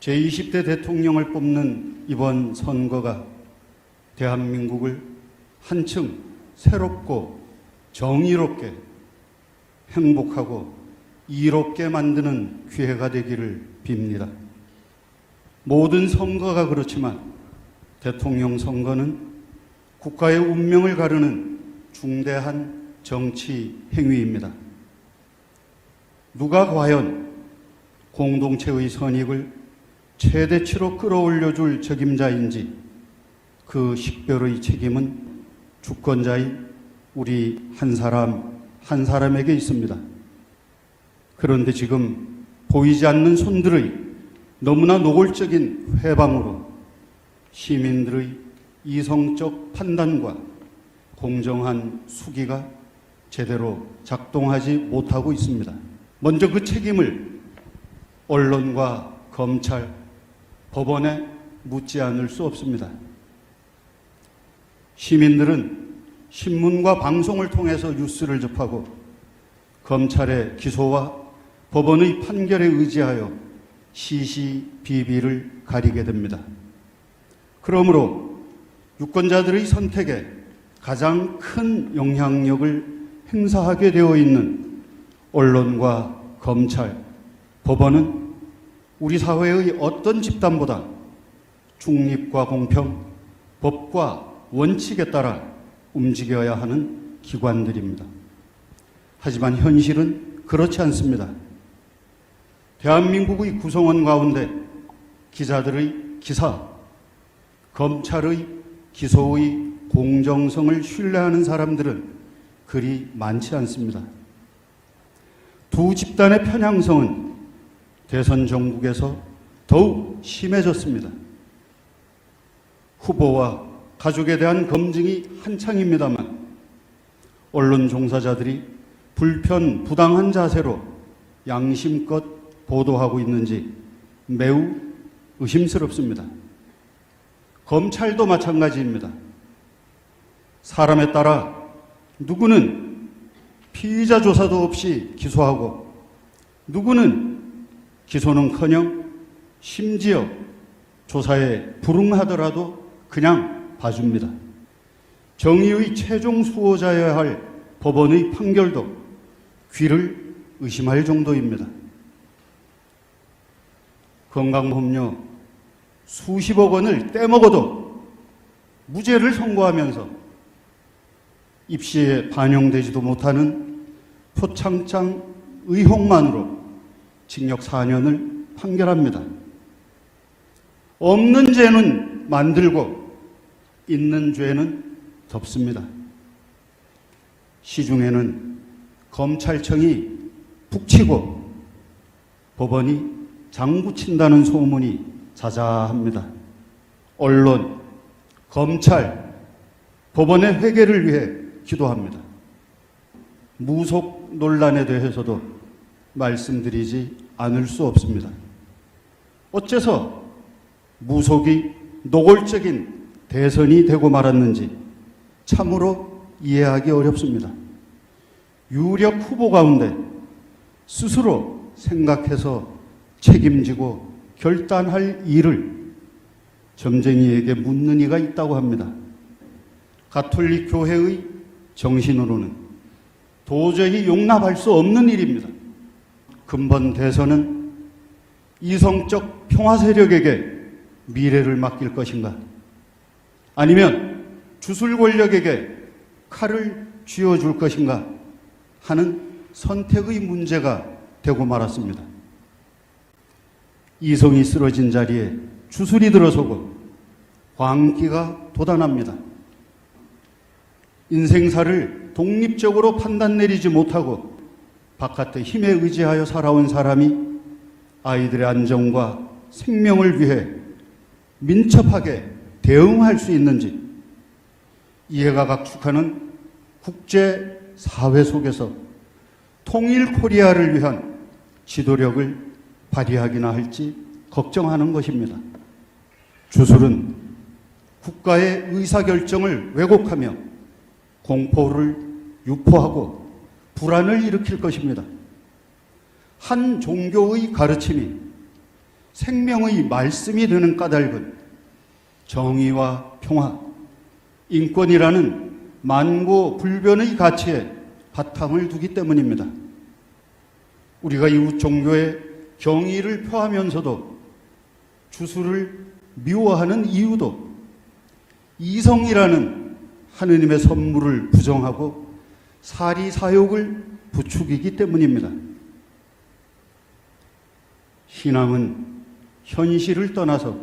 제20대 대통령을 뽑는 이번 선거가 대한민국을 한층 새롭고 정의롭게 행복하고 이롭게 만드는 기회가 되기를 빕니다. 모든 선거가 그렇지만 대통령 선거는 국가의 운명을 가르는 중대한 정치 행위입니다. 누가 과연 공동체의 선익을 최대치로 끌어올려줄 책임자인지 그 식별의 책임은 주권자인 우리 한 사람 한 사람에게 있습니다. 그런데 지금 보이지 않는 손들의 너무나 노골적인 회방으로 시민들의 이성적 판단과 공정한 수기가 제대로 작동하지 못하고 있습니다. 먼저 그 책임을 언론과 검찰, 법원에 묻지 않을 수 없습니다. 시민들은 신문과 방송을 통해서 뉴스를 접하고 검찰의 기소와 법원의 판결에 의지하여 시시비비를 가리게 됩니다. 그러므로 유권자들의 선택에 가장 큰 영향력을 행사하게 되어 있는 언론과 검찰, 법원은 우리 사회의 어떤 집단보다 중립과 공평, 법과 원칙에 따라 움직여야 하는 기관들입니다. 하지만 현실은 그렇지 않습니다. 대한민국의 구성원 가운데 기자들의 기사, 검찰의 기소의 공정성을 신뢰하는 사람들은 그리 많지 않습니다. 두 집단의 편향성은 대선 전국에서 더욱 심해졌습니다. 후보와 가족에 대한 검증이 한창입니다만 언론 종사자들이 불편, 부당한 자세로 양심껏 보도하고 있는지 매우 의심스럽습니다. 검찰도 마찬가지입니다. 사람에 따라 누구는 피의자 조사도 없이 기소하고 누구는 기소는커녕 심지어 조사에 불응하더라도 그냥 봐줍니다. 정의의 최종 수호자여야 할 법원의 판결도 귀를 의심할 정도입니다. 건강보험료 수십억 원을 떼먹어도 무죄를 선고하면서 입시에 반영되지도 못하는 표창장 의혹만으로 징역 4년을 판결합니다. 없는 죄는 만들고 있는 죄는 덮습니다. 시중에는 검찰청이 북치고 법원이 장구친다는 소문이 자자합니다. 언론, 검찰, 법원의 회개를 위해 기도합니다. 무속 논란에 대해서도 말씀드리지 않을 수 없습니다. 어째서 무속이 노골적인 대선이 되고 말았는지 참으로 이해하기 어렵습니다. 유력 후보 가운데 스스로 생각해서 책임지고 결단할 일을 점쟁이에게 묻는 이가 있다고 합니다. 가톨릭 교회의 정신으로는 도저히 용납할 수 없는 일입니다. 근본 대선은 이성적 평화 세력에게 미래를 맡길 것인가? 아니면 주술 권력에게 칼을 쥐어줄 것인가? 하는 선택의 문제가 되고 말았습니다. 이성이 쓰러진 자리에 주술이 들어서고 광기가 돋아납니다. 인생사를 독립적으로 판단 내리지 못하고 바깥의 힘에 의지하여 살아온 사람이 아이들의 안전과 생명을 위해 민첩하게 대응할 수 있는지 이해가 각축하는 국제사회 속에서 통일 코리아를 위한 지도력을 발휘하기나 할지 걱정하는 것입니다. 주술은 국가의 의사결정을 왜곡하며 공포를 유포하고 불안을 일으킬 것입니다. 한 종교의 가르침이 생명의 말씀이 되는 까닭은 정의와 평화, 인권이라는 만고 불변의 가치에 바탕을 두기 때문입니다. 우리가 이웃 종교의 경의를 표하면서도 주술을 미워하는 이유도 이성이라는 하느님의 선물을 부정하고 사리사욕을 부추기기 때문입니다. 신앙은 현실을 떠나서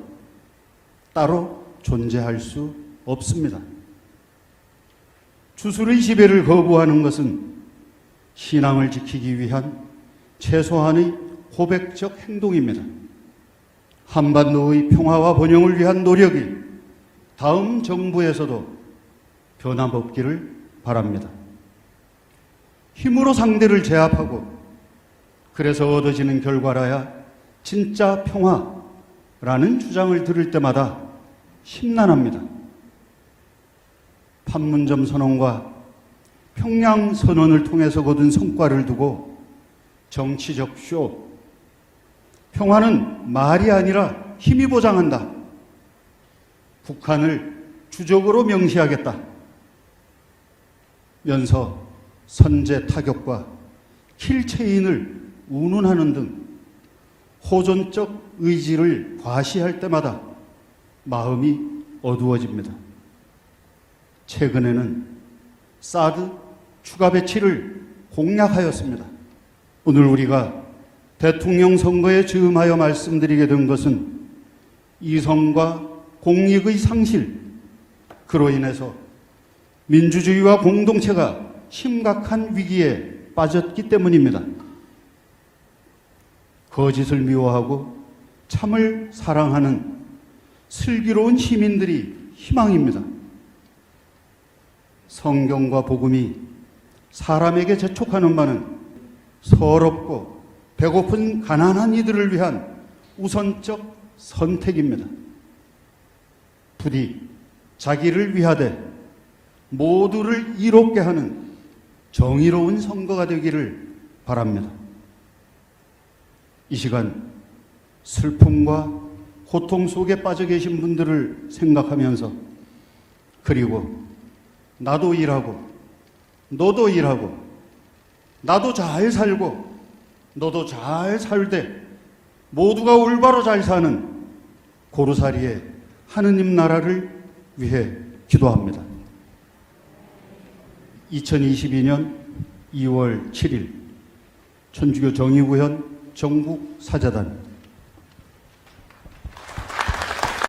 따로 존재할 수 없습니다. 주술의 지배를 거부하는 것은 신앙을 지키기 위한 최소한의 고백적 행동입니다. 한반도의 평화와 번영을 위한 노력이 다음 정부에서도 변함없기를 바랍니다. 힘으로 상대를 제압하고 그래서 얻어지는 결과라야 진짜 평화라는 주장을 들을 때마다 심란합니다. 판문점 선언과 평양 선언을 통해서 거둔 성과를 두고 정치적 쇼, 평화는 말이 아니라 힘이 보장한다. 북한을 주적으로 명시하겠다. 면서 선제 타격과 킬체인을 운운하는 등 호전적 의지를 과시할 때마다 마음이 어두워집니다. 최근에는 사드 추가 배치를 공약하였습니다. 오늘 우리가 대통령 선거에 즈음하여 말씀드리게 된 것은 이성과 공익의 상실, 그로 인해서 민주주의와 공동체가 심각한 위기에 빠졌기 때문입니다. 거짓을 미워하고 참을 사랑하는 슬기로운 시민들이 희망입니다. 성경과 복음이 사람에게 재촉하는 바는 서럽고 배고픈 가난한 이들을 위한 우선적 선택입니다. 부디 자기를 위하되 모두를 이롭게 하는 정의로운 선거가 되기를 바랍니다. 이 시간 슬픔과 고통 속에 빠져 계신 분들을 생각하면서, 그리고 나도 일하고 너도 일하고 나도 잘 살고 너도 잘 살되 모두가 올바로 잘 사는 고루사리의 하느님 나라를 위해 기도합니다. 2022년 2월 7일 천주교 정의구현 정국 사자단